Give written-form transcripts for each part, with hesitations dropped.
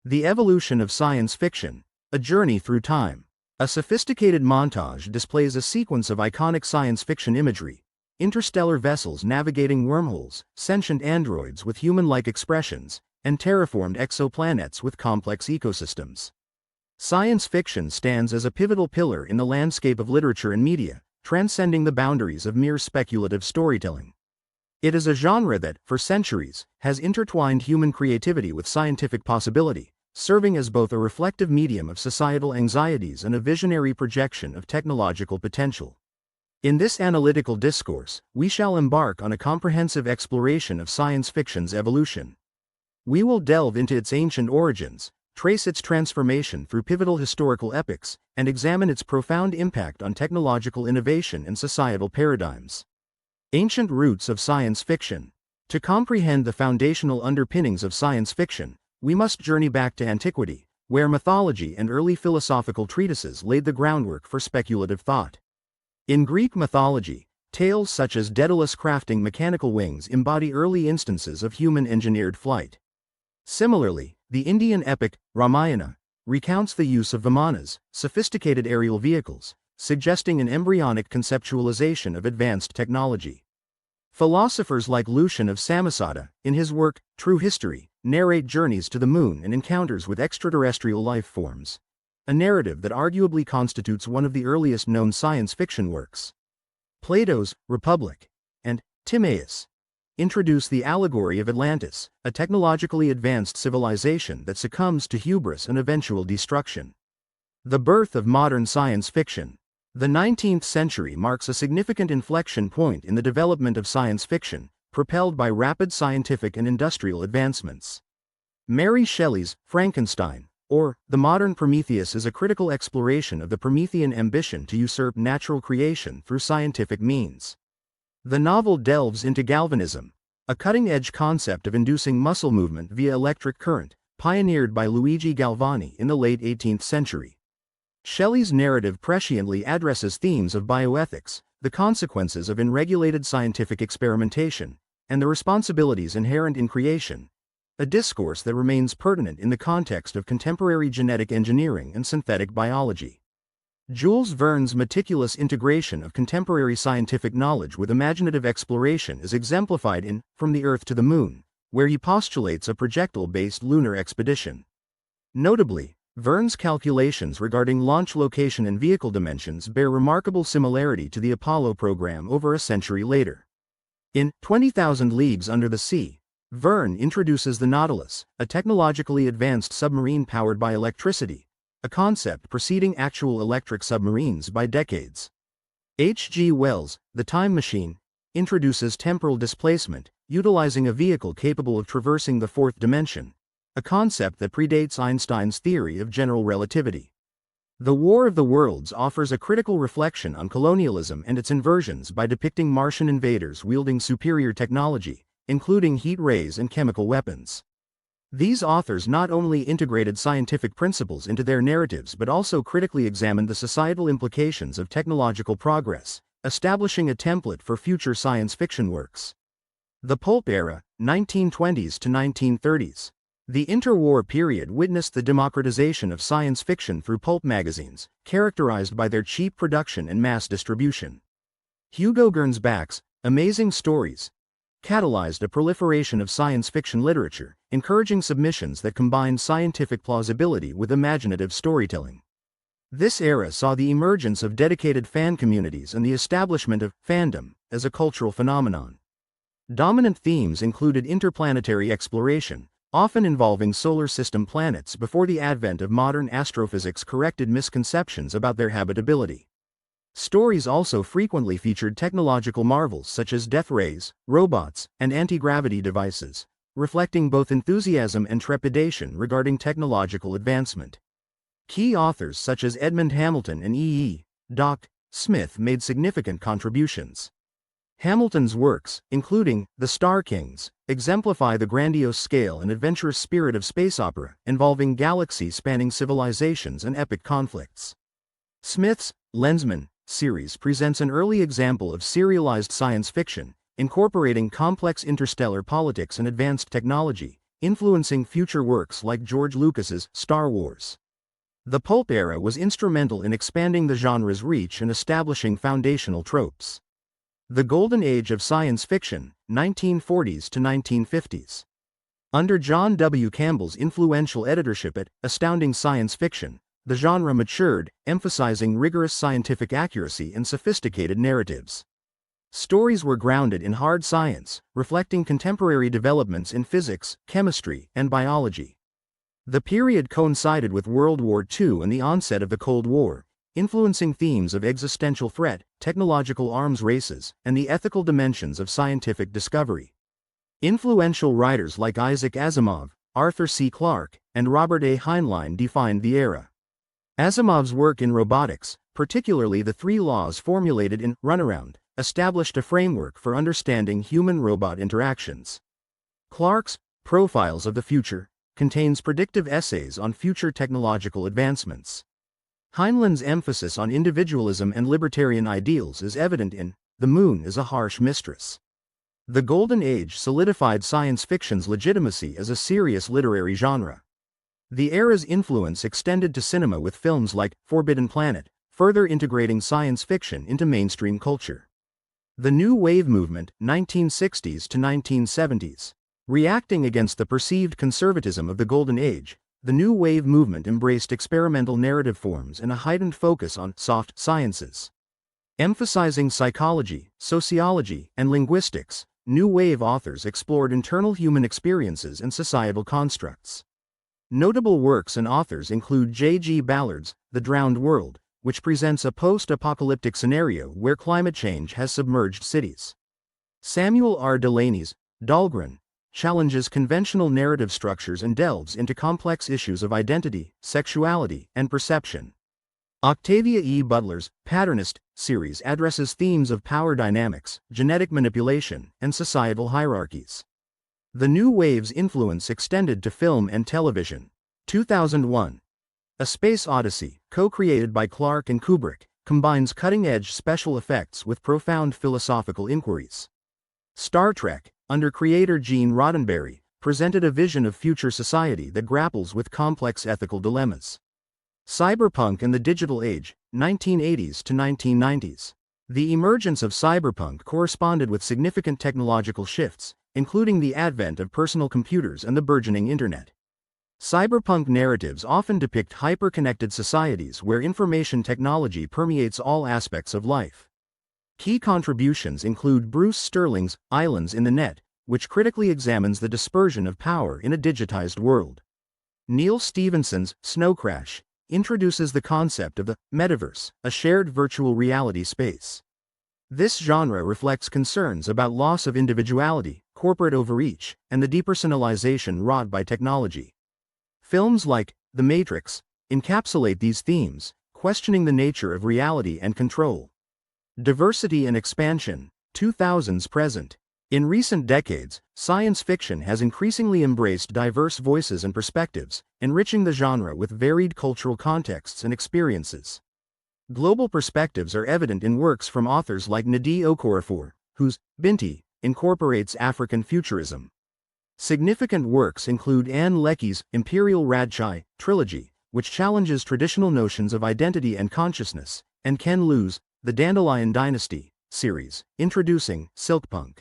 The Evolution of Science Fiction, A Journey Through Time. A sophisticated montage displays a sequence of iconic science fiction imagery: interstellar vessels navigating wormholes, sentient androids with human-like expressions, and terraformed exoplanets with complex ecosystems. Science fiction stands as a pivotal pillar in the landscape of literature and media, transcending the boundaries of mere speculative storytelling. It is a genre that, for centuries, has intertwined human creativity with scientific possibility, serving as both a reflective medium of societal anxieties and a visionary projection of technological potential. In this analytical discourse, we shall embark on a comprehensive exploration of science fiction's evolution. We will delve into its ancient origins, trace its transformation through pivotal historical epochs, and examine its profound impact on technological innovation and societal paradigms. Ancient roots of science fiction. To comprehend the foundational underpinnings of science fiction, we must journey back to antiquity, where mythology and early philosophical treatises laid the groundwork for speculative thought. In Greek mythology, tales such as Daedalus crafting mechanical wings embody early instances of human-engineered flight. Similarly, the Indian epic, Ramayana, recounts the use of vimanas, sophisticated aerial vehicles, suggesting an embryonic conceptualization of advanced technology. Philosophers like Lucian of Samosata, in his work, True History, narrate journeys to the moon and encounters with extraterrestrial life forms, a narrative that arguably constitutes one of the earliest known science fiction works. Plato's Republic and Timaeus introduce the allegory of Atlantis, a technologically advanced civilization that succumbs to hubris and eventual destruction. The birth of modern science fiction. The 19th century marks a significant inflection point in the development of science fiction, propelled by rapid scientific and industrial advancements. Mary Shelley's Frankenstein, or The Modern Prometheus, is a critical exploration of the Promethean ambition to usurp natural creation through scientific means. The novel delves into galvanism, a cutting-edge concept of inducing muscle movement via electric current, pioneered by Luigi Galvani in the late 18th century. Shelley's narrative presciently addresses themes of bioethics, the consequences of unregulated scientific experimentation, and the responsibilities inherent in creation, a discourse that remains pertinent in the context of contemporary genetic engineering and synthetic biology. Jules Verne's meticulous integration of contemporary scientific knowledge with imaginative exploration is exemplified in From the Earth to the Moon, where he postulates a projectile-based lunar expedition. Notably, Verne's calculations regarding launch location and vehicle dimensions bear remarkable similarity to the Apollo program over a century later. In 20,000 Leagues Under the Sea, Verne introduces the Nautilus, a technologically advanced submarine powered by electricity, a concept preceding actual electric submarines by decades. H.G. Wells' The Time Machine introduces temporal displacement, utilizing a vehicle capable of traversing the fourth dimension, a concept that predates Einstein's theory of general relativity. The War of the Worlds offers a critical reflection on colonialism and its inversions by depicting Martian invaders wielding superior technology, including heat rays and chemical weapons. These authors not only integrated scientific principles into their narratives but also critically examined the societal implications of technological progress, establishing a template for future science fiction works. The Pulp Era, 1920s to 1930s. The interwar period witnessed the democratization of science fiction through pulp magazines, characterized by their cheap production and mass distribution. Hugo Gernsback's Amazing Stories catalyzed a proliferation of science fiction literature, encouraging submissions that combined scientific plausibility with imaginative storytelling. This era saw the emergence of dedicated fan communities and the establishment of fandom as a cultural phenomenon. Dominant themes included interplanetary exploration, often involving solar system planets before the advent of modern astrophysics corrected misconceptions about their habitability. Stories also frequently featured technological marvels such as death rays, robots, and anti-gravity devices, reflecting both enthusiasm and trepidation regarding technological advancement. Key authors such as Edmund Hamilton and E. Doc Smith made significant contributions. Hamilton's works, including The Star Kings, exemplify the grandiose scale and adventurous spirit of space opera, involving galaxy-spanning civilizations and epic conflicts. Smith's Lensman series presents an early example of serialized science fiction, incorporating complex interstellar politics and advanced technology, influencing future works like George Lucas's Star Wars. The pulp era was instrumental in expanding the genre's reach and establishing foundational tropes. The Golden Age of Science Fiction, 1940s to 1950s. Under John W. Campbell's influential editorship at Astounding Science Fiction, the genre matured, emphasizing rigorous scientific accuracy and sophisticated narratives. Stories were grounded in hard science, reflecting contemporary developments in physics, chemistry, and biology. The period coincided with World War II and the onset of the Cold War, influencing themes of existential threat, technological arms races, and the ethical dimensions of scientific discovery. Influential writers like Isaac Asimov, Arthur C. Clarke, and Robert A. Heinlein defined the era. Asimov's work in robotics, particularly the three laws formulated in Runaround, established a framework for understanding human-robot interactions. Clarke's Profiles of the Future contains predictive essays on future technological advancements. Heinlein's emphasis on individualism and libertarian ideals is evident in The Moon is a Harsh Mistress. The Golden Age solidified science fiction's legitimacy as a serious literary genre. The era's influence extended to cinema with films like Forbidden Planet, further integrating science fiction into mainstream culture. The New Wave movement, 1960s to 1970s. Reacting against the perceived conservatism of the Golden Age, the New Wave movement embraced experimental narrative forms and a heightened focus on soft sciences. Emphasizing psychology, sociology, and linguistics, New Wave authors explored internal human experiences and societal constructs. Notable works and authors include J.G. Ballard's The Drowned World, which presents a post-apocalyptic scenario where climate change has submerged cities. Samuel R. Delany's Dahlgren challenges conventional narrative structures and delves into complex issues of identity, sexuality, and perception. Octavia E. Butler's Patternist series addresses themes of power dynamics, genetic manipulation, and societal hierarchies. The New Wave's influence extended to film and television. 2001. A Space Odyssey, co-created by Clarke and Kubrick, combines cutting-edge special effects with profound philosophical inquiries. Star Trek, under creator Gene Roddenberry, presented a vision of future society that grapples with complex ethical dilemmas. Cyberpunk and the Digital Age, 1980s to 1990s. The emergence of cyberpunk corresponded with significant technological shifts, including the advent of personal computers and the burgeoning internet. Cyberpunk narratives often depict hyper-connected societies where information technology permeates all aspects of life. Key contributions include Bruce Sterling's Islands in the Net, which critically examines the dispersion of power in a digitized world. Neil Stephenson's Snow Crash introduces the concept of the metaverse, a shared virtual reality space. This genre reflects concerns about loss of individuality, corporate overreach, and the depersonalization wrought by technology. Films like The Matrix encapsulate these themes, questioning the nature of reality and control. Diversity and expansion, 2000s present. In recent decades, science fiction has increasingly embraced diverse voices and perspectives, enriching the genre with varied cultural contexts and experiences. Global perspectives are evident in works from authors like Nnedi Okorafor, whose Binti incorporates African futurism. Significant works include Anne Leckie's Imperial Radchai trilogy, which challenges traditional notions of identity and consciousness, and Ken Liu's The Dandelion Dynasty series, introducing Silkpunk.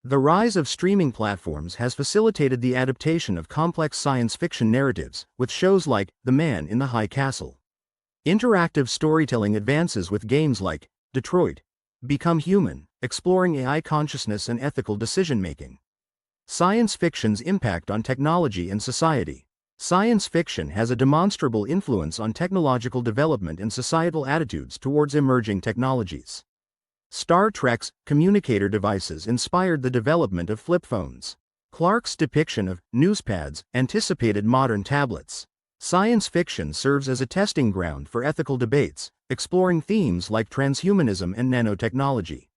The rise of streaming platforms has facilitated the adaptation of complex science fiction narratives, with shows like The Man in the High Castle. Interactive storytelling advances with games like Detroit Become Human, exploring AI consciousness and ethical decision-making. Science fiction's impact on technology and society. Science fiction has a demonstrable influence on technological development and societal attitudes towards emerging technologies. Star Trek's communicator devices inspired the development of flip phones. Clarke's depiction of newspads anticipated modern tablets. Science fiction serves as a testing ground for ethical debates, exploring themes like transhumanism and nanotechnology.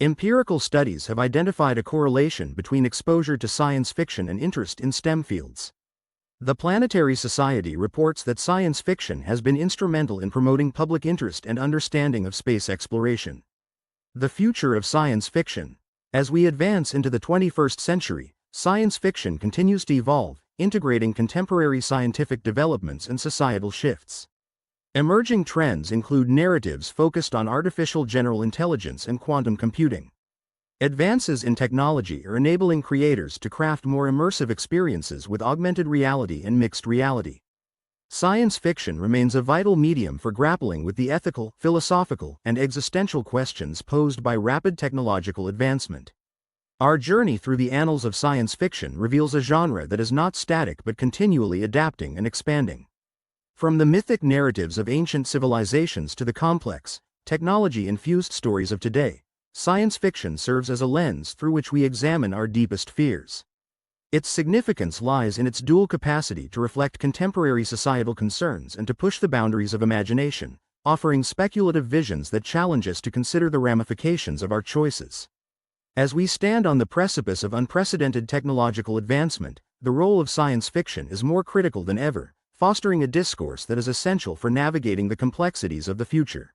Empirical studies have identified a correlation between exposure to science fiction and interest in STEM fields. The Planetary Society reports that science fiction has been instrumental in promoting public interest and understanding of space exploration. The future of science fiction. As we advance into the 21st century, Science fiction continues to evolve, integrating contemporary scientific developments and societal shifts. Emerging trends include narratives focused on artificial general intelligence and quantum computing. Advances in technology are enabling creators to craft more immersive experiences with augmented reality and mixed reality. Science fiction remains a vital medium for grappling with the ethical, philosophical, and existential questions posed by rapid technological advancement. Our journey through the annals of science fiction reveals a genre that is not static but continually adapting and expanding. From the mythic narratives of ancient civilizations to the complex, technology-infused stories of today, science fiction serves as a lens through which we examine our deepest fears. Its significance lies in its dual capacity to reflect contemporary societal concerns and to push the boundaries of imagination, offering speculative visions that challenge us to consider the ramifications of our choices. As we stand on the precipice of unprecedented technological advancement, the role of science fiction is more critical than ever, fostering a discourse that is essential for navigating the complexities of the future.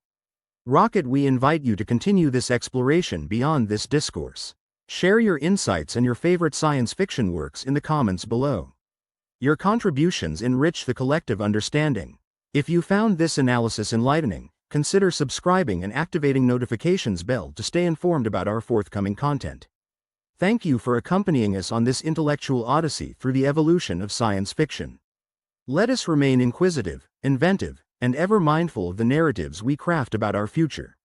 Rocket, we invite you to continue this exploration beyond this discourse. Share your insights and your favorite science fiction works in the comments below. Your contributions enrich the collective understanding. If you found this analysis enlightening, consider subscribing and activating notifications bell to stay informed about our forthcoming content. Thank you for accompanying us on this intellectual odyssey through the evolution of science fiction. Let us remain inquisitive, inventive, and ever mindful of the narratives we craft about our future.